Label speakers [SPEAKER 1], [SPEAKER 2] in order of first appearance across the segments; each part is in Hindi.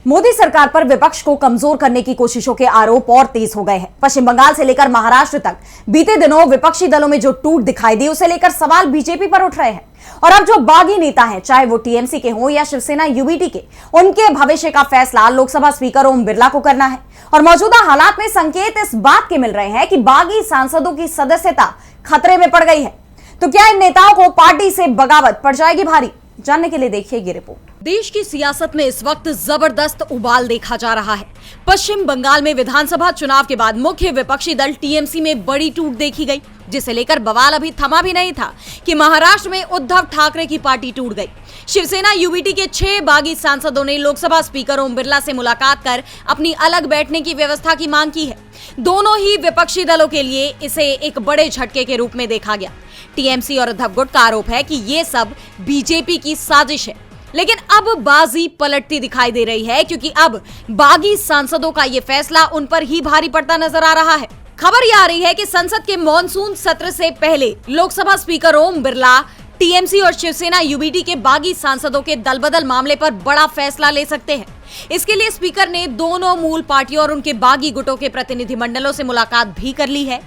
[SPEAKER 1] मोदी सरकार पर विपक्ष को कमजोर करने की कोशिशों के आरोप और तेज हो गए हैं। पश्चिम बंगाल से लेकर महाराष्ट्र तक बीते दिनों विपक्षी दलों में जो टूट दिखाई दी, उसे लेकर सवाल बीजेपी पर उठ रहे हैं। और अब जो बागी नेता हैं, चाहे वो टीएमसी के हों या शिवसेना यूबीटी के, उनके भविष्य का फैसला लोकसभा स्पीकर ओम बिरला को करना है। और मौजूदा हालात में संकेत इस बात के मिल रहे हैं कि बागी सांसदों की सदस्यता खतरे में पड़ गई है। तो क्या इन नेताओं को पार्टी से बगावत पड़ जाएगी भारी? जानने के लिए देखिए ये रिपोर्ट।
[SPEAKER 2] देश की सियासत में इस वक्त जबरदस्त उबाल देखा जा रहा है। पश्चिम बंगाल में विधानसभा चुनाव के बाद मुख्य विपक्षी दल टीएमसी में बड़ी टूट देखी गई, जिसे लेकर बवाल अभी थमा भी नहीं था कि महाराष्ट्र में उद्धव ठाकरे की पार्टी टूट गई। शिवसेना यूबीटी के 6 बागी सांसदों ने लोकसभा स्पीकर ओम बिरला से मुलाकात कर अपनी अलग बैठने की व्यवस्था की मांग की है। दोनों ही विपक्षी दलों के लिए इसे एक बड़े झटके के रूप में देखा गया। टीएमसी और उद्धव गुट का आरोप है कि ये सब बीजेपी की साजिश है, लेकिन अब बाजी पलटती दिखाई दे रही है, क्योंकि अब बागी सांसदों का ये फैसला उन पर ही भारी पड़ता नजर आ रहा है। खबर यह आ रही है कि संसद के मॉनसून सत्र से पहले लोकसभा स्पीकर ओम बिरला टीएमसी और शिवसेना यूबीटी के बागी सांसदों के दलबदल मामले पर बड़ा फैसला ले सकते हैं। इसके लिए स्पीकर ने दोनों मूल पार्टियों और उनके बागी गुटों के प्रतिनिधिमंडलों से मुलाकात भी कर ली है,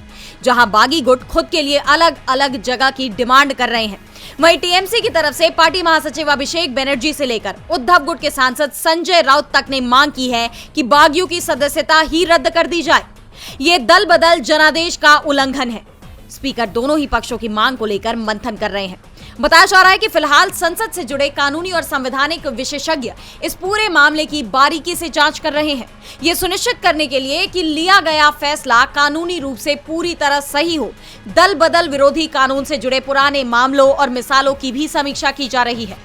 [SPEAKER 2] जहां बागी गुट खुद के लिए अलग अलग जगह की डिमांड कर रहे हैं। वहीं टीएमसी की तरफ से पार्टी महासचिव अभिषेक बनर्जी से लेकर उद्धव गुट के सांसद संजय राउत तक ने मांग की है कि बागियों की सदस्यता ही रद्द कर दी जाए। ये दल बदल जनादेश का उल्लंघन है। स्पीकर दोनों ही पक्षों की मांग को लेकर मंथन कर रहे हैं। बताया जा रहा है कि फिलहाल संसद से जुड़े कानूनी और संवैधानिक विशेषज्ञ इस पूरे मामले की बारीकी से जांच कर रहे हैं, ये सुनिश्चित करने के लिए कि लिया गया फैसला कानूनी रूप से पूरी तरह सही हो। दल बदल विरोधी कानून से जुड़े पुराने मामलों और मिसालों की भी समीक्षा की जा रही है।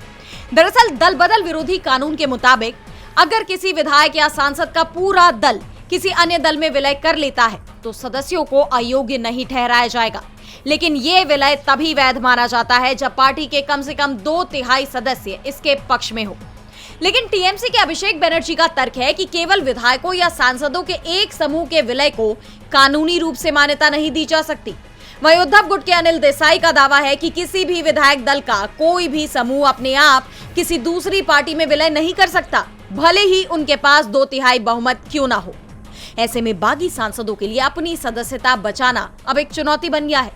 [SPEAKER 2] दरअसल दल बदल विरोधी कानून के मुताबिक अगर किसी विधायक या सांसद का पूरा दल किसी अन्य दल में विलय कर लेता है तो सदस्यों को अयोग्य नहीं ठहराया जाएगा, लेकिन ये विलय तभी वैध माना जाता है जब पार्टी के कम से कम 2/3 सदस्य इसके पक्ष में हो। लेकिन टीएमसी के अभिषेक बनर्जी का तर्क है कि केवल विधायकों या सांसदों के एक समूह के विलय को कानूनी रूप से मान्यता नहीं दी जा सकती। वहीं उद्धव गुट के अनिल देसाई का दावा है कि किसी भी विधायक दल का कोई भी समूह अपने आप किसी दूसरी पार्टी में विलय नहीं कर सकता, भले ही उनके पास 2/3 बहुमत क्यों ना हो। ऐसे में बागी सांसदों के लिए अपनी सदस्यता बचाना अब एक चुनौती बन गया है।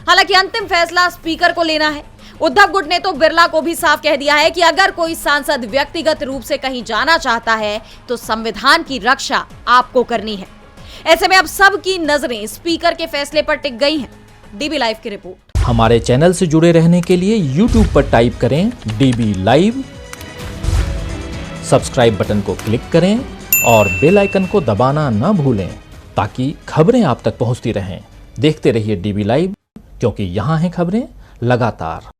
[SPEAKER 2] हालांकि अंतिम फैसला स्पीकर को लेना है। उद्धव गुट ने तो बिरला को भी साफ कह दिया है कि अगर कोई सांसद व्यक्तिगत रूप से कहीं जाना चाहता है तो संविधान की रक्षा आपको करनी है। ऐसे में अब सबकी नजरें स्पीकर के फैसले पर टिक गई हैं। डीबी लाइव की रिपोर्ट।
[SPEAKER 3] हमारे चैनल से जुड़े रहने के लिए YouTube पर टाइप करें डीबी लाइव, सब्सक्राइब बटन को क्लिक करें और बेल आइकन को दबाना न भूलें, ताकि खबरें आप तक पहुंचती रहें। देखते रहिए डीबी लाइव, क्योंकि यहाँ हैं खबरें लगातार।